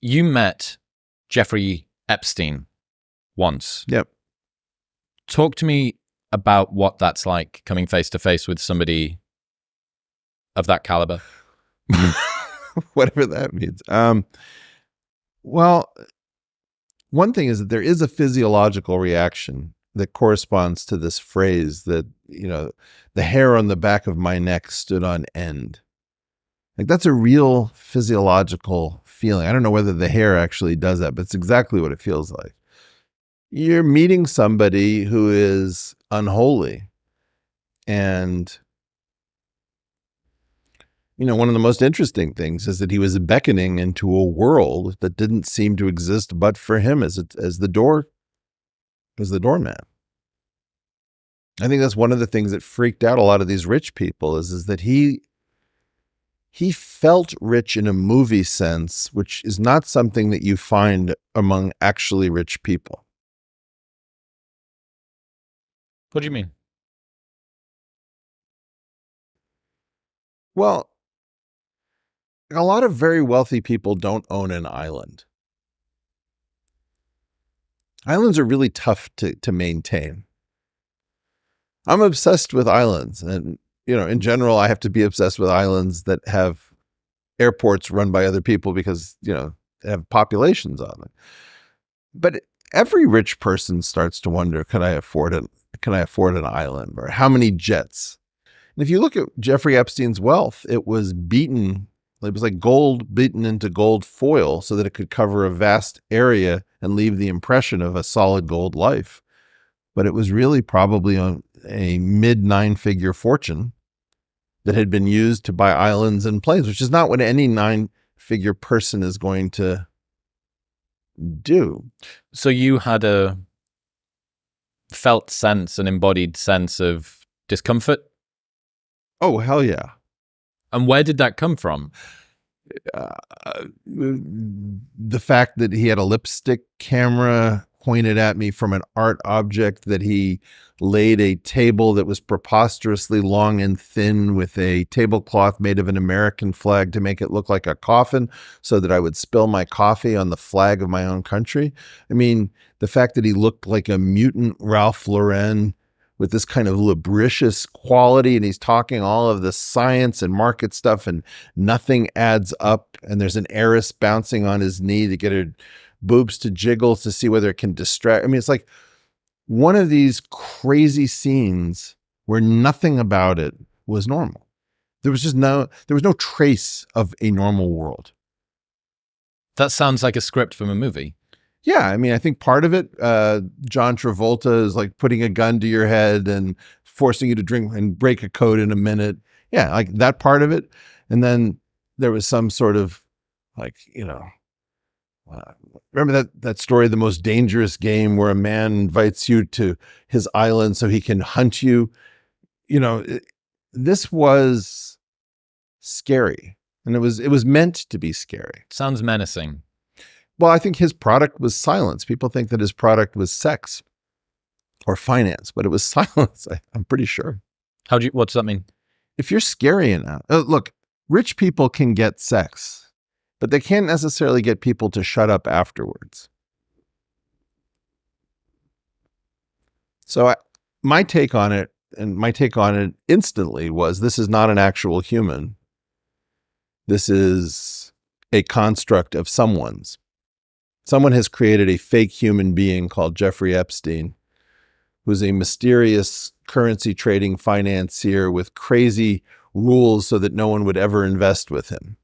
you met Jeffrey Epstein once. Yep. Talk to me about what that's like, coming face to face with somebody of that caliber. Whatever that means. Well, one thing is that there is a physiological reaction that corresponds to this phrase that, the hair on the back of my neck stood on end. Like, that's a real physiological feeling. I don't know whether the hair actually does that, but it's exactly what it feels like. You're meeting somebody who is unholy. And, one of the most interesting things is that he was beckoning into a world that didn't seem to exist but for him as the doorman. I think that's one of the things that freaked out a lot of these rich people is that he felt rich in a movie sense, which is not something that you find among actually rich people. What do you mean? Well, a lot of very wealthy people don't own an island. Islands are really tough to maintain. I'm obsessed with islands. And, in general, I have to be obsessed with islands that have airports run by other people because, they have populations on them. But every rich person starts to wonder, can I afford an island? Or how many jets? And if you look at Jeffrey Epstein's wealth, it was like gold beaten into gold foil so that it could cover a vast area and leave the impression of a solid gold life. But it was really probably a mid 9-figure fortune that had been used to buy islands and planes, which is not what any 9-figure person is going to do. So you had a felt sense, an embodied sense of discomfort? Oh, hell yeah. And where did that come from? The fact that he had a lipstick camera pointed at me from an art object, that he laid a table that was preposterously long and thin with a tablecloth made of an American flag to make it look like a coffin so that I would spill my coffee on the flag of my own country. I mean, the fact that he looked like a mutant Ralph Lauren with this kind of lubricious quality, and he's talking all of the science and market stuff, and nothing adds up, and there's an heiress bouncing on his knee to get her boobs to jiggle to see whether it can distract. I mean, it's like one of these crazy scenes where nothing about it was normal. There was no trace of a normal world. That sounds like a script from a movie. Yeah, I mean, I think part of it, John Travolta is like putting a gun to your head and forcing you to drink and break a code in a minute. Yeah, like that part of it. And then there was some sort of like, remember that story, The Most Dangerous Game, where a man invites you to his island so he can hunt you? This was scary, and it was meant to be scary. Sounds menacing. Well, I think his product was silence. People think that his product was sex or finance, but it was silence. I'm pretty sure. What does that mean? If you're scary enough, look, rich people can get sex, but they can't necessarily get people to shut up afterwards. So my take on it instantly was, this is not an actual human. This is a construct of someone's. Someone has created a fake human being called Jeffrey Epstein, who's a mysterious currency trading financier with crazy rules so that no one would ever invest with him.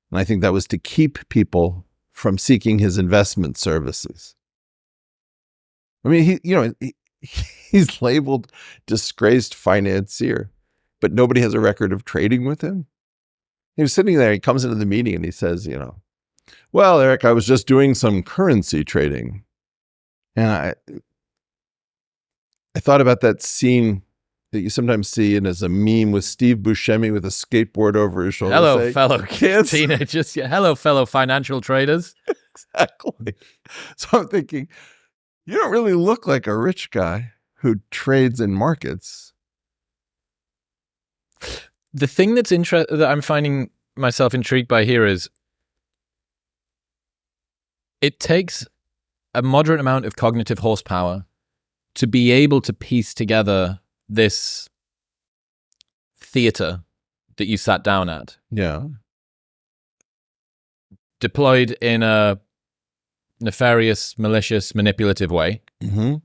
And I think that was to keep people from seeking his investment services. I mean, he's labeled disgraced financier, but nobody has a record of trading with him. He was sitting there, he comes into the meeting and he says, well, Eric, I was just doing some currency trading. And I thought about that scene that you sometimes see in as a meme with Steve Buscemi with a skateboard over his shoulder. Hello, fellow kids, teenagers. Yeah, hello, fellow financial traders. Exactly. So I'm thinking, you don't really look like a rich guy who trades in markets. The thing that I'm finding myself intrigued by here is, It takes a moderate amount of cognitive horsepower to be able to piece together this theater that you sat down at, Yeah. deployed in a nefarious, malicious, manipulative way. Mm-hmm.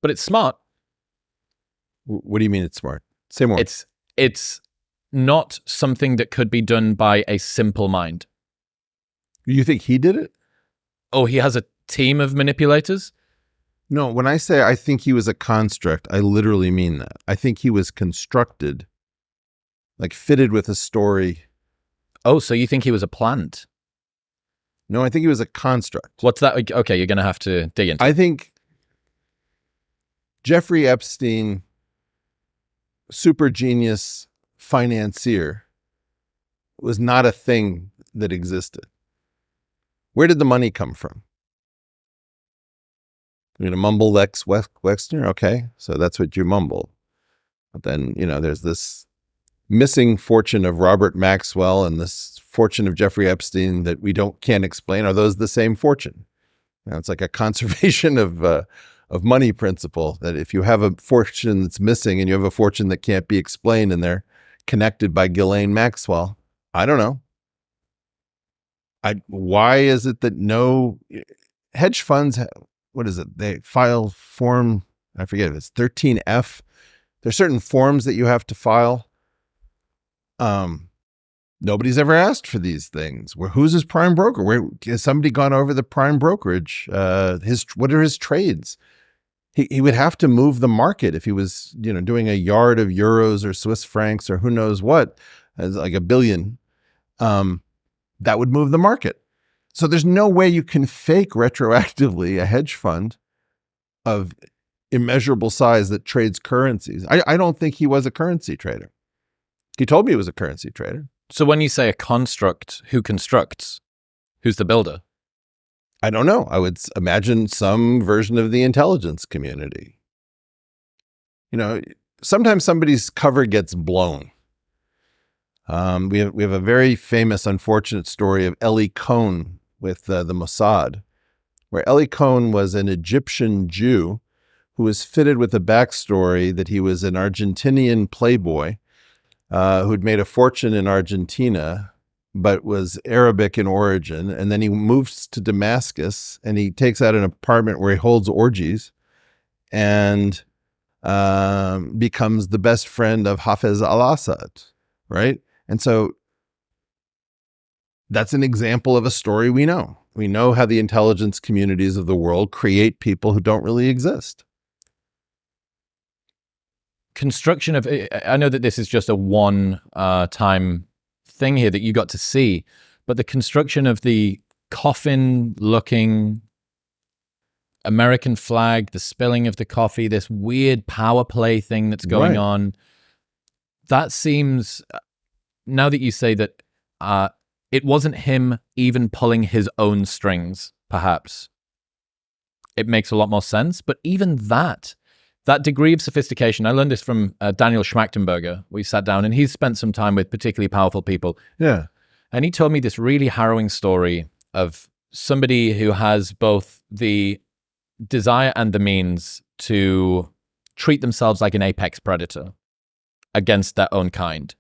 But it's smart. What do you mean it's smart? Say more. It's not something that could be done by a simple mind. You think he did it? Oh, he has a team of manipulators? No, when I say I think he was a construct, I literally mean that. I think he was constructed, like fitted with a story. Oh, so you think he was a plant? No, I think he was a construct. What's that? Okay, you're going to have to dig into. I think Jeffrey Epstein, super genius financier, was not a thing that existed. Where did the money come from? You're going to mumble Lex Wexner? Okay, so that's what you mumble. But then, there's this missing fortune of Robert Maxwell and this fortune of Jeffrey Epstein that we can't explain. Are those the same fortune? It's like a conservation of money principle, that if you have a fortune that's missing and you have a fortune that can't be explained and they're connected by Ghislaine Maxwell, I don't know. Why is it that no hedge funds, what is it? They file form, I forget if it's 13F. There's certain forms that you have to file. Nobody's ever asked for these things. Who's his prime broker? Where has somebody gone over the prime brokerage? What are his trades? He would have to move the market if he was, doing a yard of euros or Swiss francs or who knows what, as like $1 billion. That would move the market. So there's no way you can fake retroactively a hedge fund of immeasurable size that trades currencies. I don't think he was a currency trader. He told me he was a currency trader. So when you say a construct, who constructs? Who's the builder? I don't know. I would imagine some version of the intelligence community. Sometimes somebody's cover gets blown. We have a very famous, unfortunate story of Eli Cohn with the Mossad, where Eli Cohn was an Egyptian Jew who was fitted with a backstory that he was an Argentinian playboy who'd made a fortune in Argentina, but was Arabic in origin. And then he moves to Damascus and he takes out an apartment where he holds orgies and becomes the best friend of Hafez al-Assad, right? And so that's an example of a story we know. We know how the intelligence communities of the world create people who don't really exist. Construction of, I know that this is just a one-time thing here that you got to see, but the construction of the coffin-looking American flag, the spilling of the coffee, this weird power play thing that's going on, that seems, now that you say that it wasn't him even pulling his own strings, perhaps, it makes a lot more sense. But even that degree of sophistication, I learned this from Daniel Schmachtenberger. We sat down and he's spent some time with particularly powerful people. Yeah. And he told me this really harrowing story of somebody who has both the desire and the means to treat themselves like an apex predator against their own kind.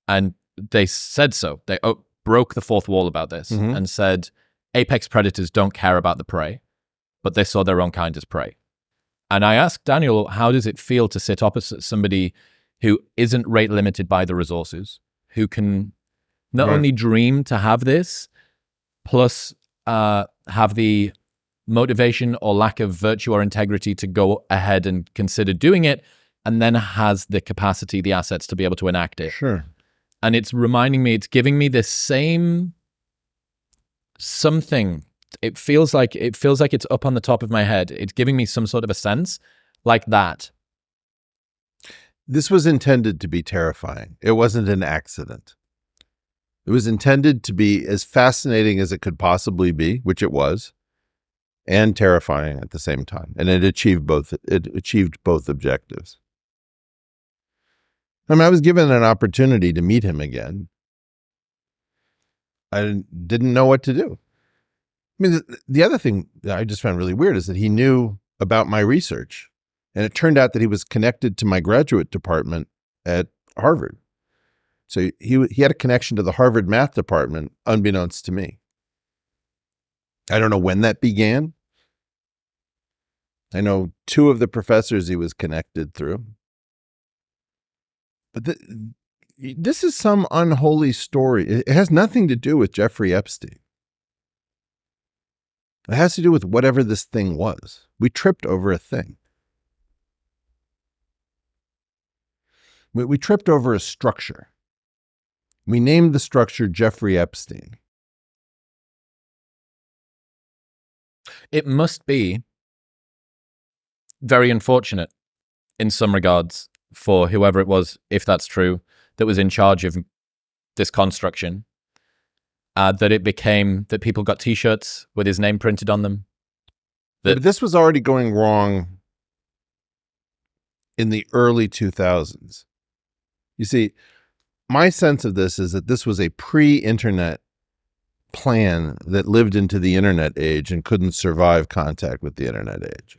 And they said so. They broke the fourth wall about this and said apex predators don't care about the prey, but they saw their own kind as prey. And I asked Daniel, how does it feel to sit opposite somebody who isn't rate limited by the resources, who can not only dream to have this, plus have the motivation or lack of virtue or integrity to go ahead and consider doing it, and then has the capacity, the assets to be able to enact it. Sure. And it's reminding me, it's giving me this same something. It feels like it's up on the top of my head. It's giving me some sort of a sense like that. This was intended to be terrifying. It wasn't an accident. It was intended to be as fascinating as it could possibly be, which it was, and terrifying at the same time. And it achieved both. It achieved both objectives. I mean, I was given an opportunity to meet him again. I didn't know what to do. mean, the other thing that I just found really weird is that he knew about my research, and it turned out that he was connected to my graduate department at Harvard. So he had a connection to the Harvard math department, unbeknownst to me. I don't know when that began. I know two of the professors he was connected through. But this is some unholy story. It has nothing to do with Jeffrey Epstein. It has to do with whatever this thing was. We tripped over a thing. We tripped over a structure. We named the structure Jeffrey Epstein. It must be very unfortunate in some regards for whoever it was, if that's true, that was in charge of this construction, that people got T-shirts with his name printed on them. But this was already going wrong in the early 2000s. You see, my sense of this is that this was a pre-internet plan that lived into the internet age and couldn't survive contact with the internet age.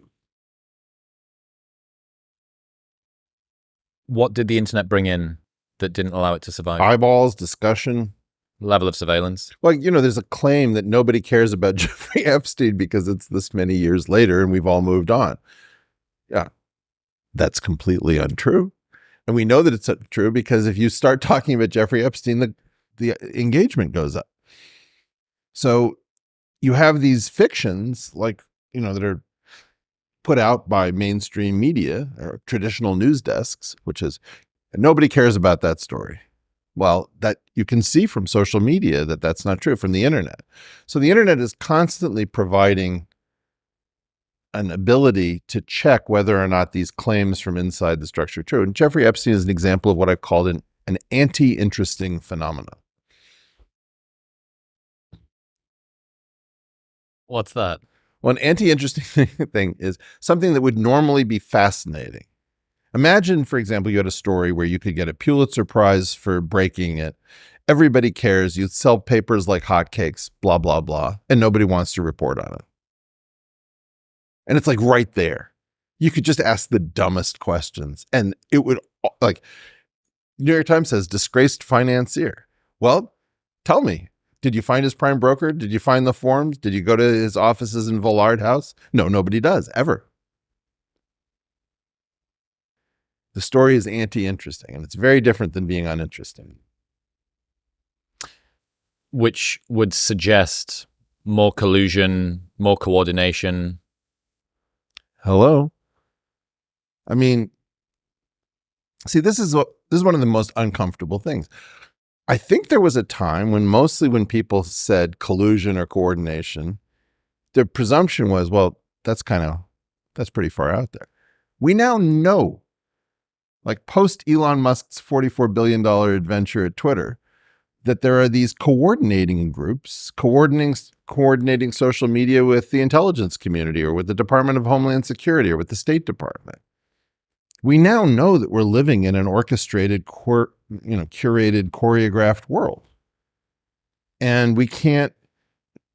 What did the internet bring in that didn't allow it to survive? Eyeballs, discussion. Level of surveillance. Well, there's a claim that nobody cares about Jeffrey Epstein because it's this many years later and we've all moved on. Yeah, that's completely untrue. And we know that it's true because if you start talking about Jeffrey Epstein, the engagement goes up. So you have these fictions that are put out by mainstream media or traditional news desks, and nobody cares about that story. Well, that you can see from social media that that's not true, from the internet. So the internet is constantly providing an ability to check whether or not these claims from inside the structure are true. And Jeffrey Epstein is an example of what I've called an anti-interesting phenomenon. What's that? Well, an anti-interesting thing is something that would normally be fascinating. Imagine, for example, you had a story where you could get a Pulitzer Prize for breaking it. Everybody cares. You'd sell papers like hotcakes, blah, blah, blah, and nobody wants to report on it. And it's like right there. You could just ask the dumbest questions and it would, like, New York Times says, disgraced financier. Well, tell me, did you find his prime broker? Did you find the forms? Did you go to his offices in Villard House? No, nobody does, ever. The story is anti-interesting, and it's very different than being uninteresting. Which would suggest more collusion, more coordination. Hello? I mean, see, this is one of the most uncomfortable things. I think there was a time when people said collusion or coordination, the presumption was, well, that's pretty far out there. We now know, like post Elon Musk's $44 billion adventure at Twitter, that there are these coordinating groups, coordinating social media with the intelligence community or with the Department of Homeland Security or with the State Department. We now know that we're living in an orchestrated, curated, choreographed world. And we can't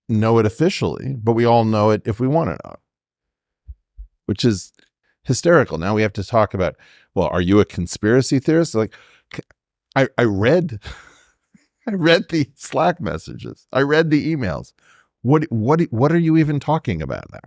know it officially, but we all know it if we want to know, which is hysterical. Now we have to talk about, well, are you a conspiracy theorist? Like, I read the Slack messages. I read the emails. What are you even talking about now?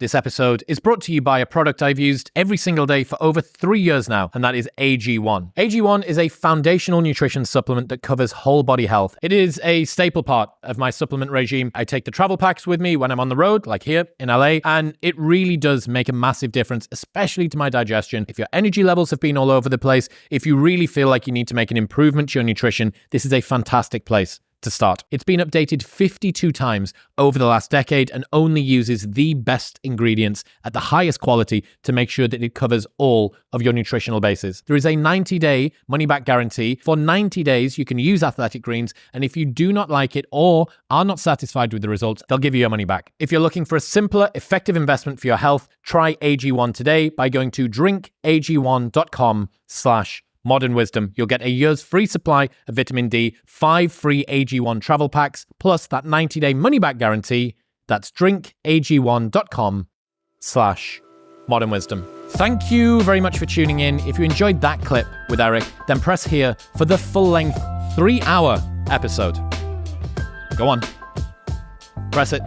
This episode is brought to you by a product I've used every single day for over 3 years now, and that is AG1. AG1 is a foundational nutrition supplement that covers whole body health. It is a staple part of my supplement regime. I take the travel packs with me when I'm on the road, like here in LA, and it really does make a massive difference, especially to my digestion. If your energy levels have been all over the place, if you really feel like you need to make an improvement to your nutrition, this is a fantastic place to start. It's been updated 52 times over the last decade and only uses the best ingredients at the highest quality to make sure that it covers all of your nutritional bases. There is a 90-day money-back guarantee. For 90 days, you can use Athletic Greens, and if you do not like it or are not satisfied with the results, they'll give you your money back. If you're looking for a simpler, effective investment for your health, try AG1 today by going to drinkag1.com/Modern Wisdom. You'll get a year's free supply of vitamin D, 5 free AG1 travel packs, plus that 90-day money-back guarantee. That's drinkag1.com/modern wisdom. Thank you very much for tuning in. If you enjoyed that clip with Eric, then press here for the full-length 3-hour episode. Go on. Press it.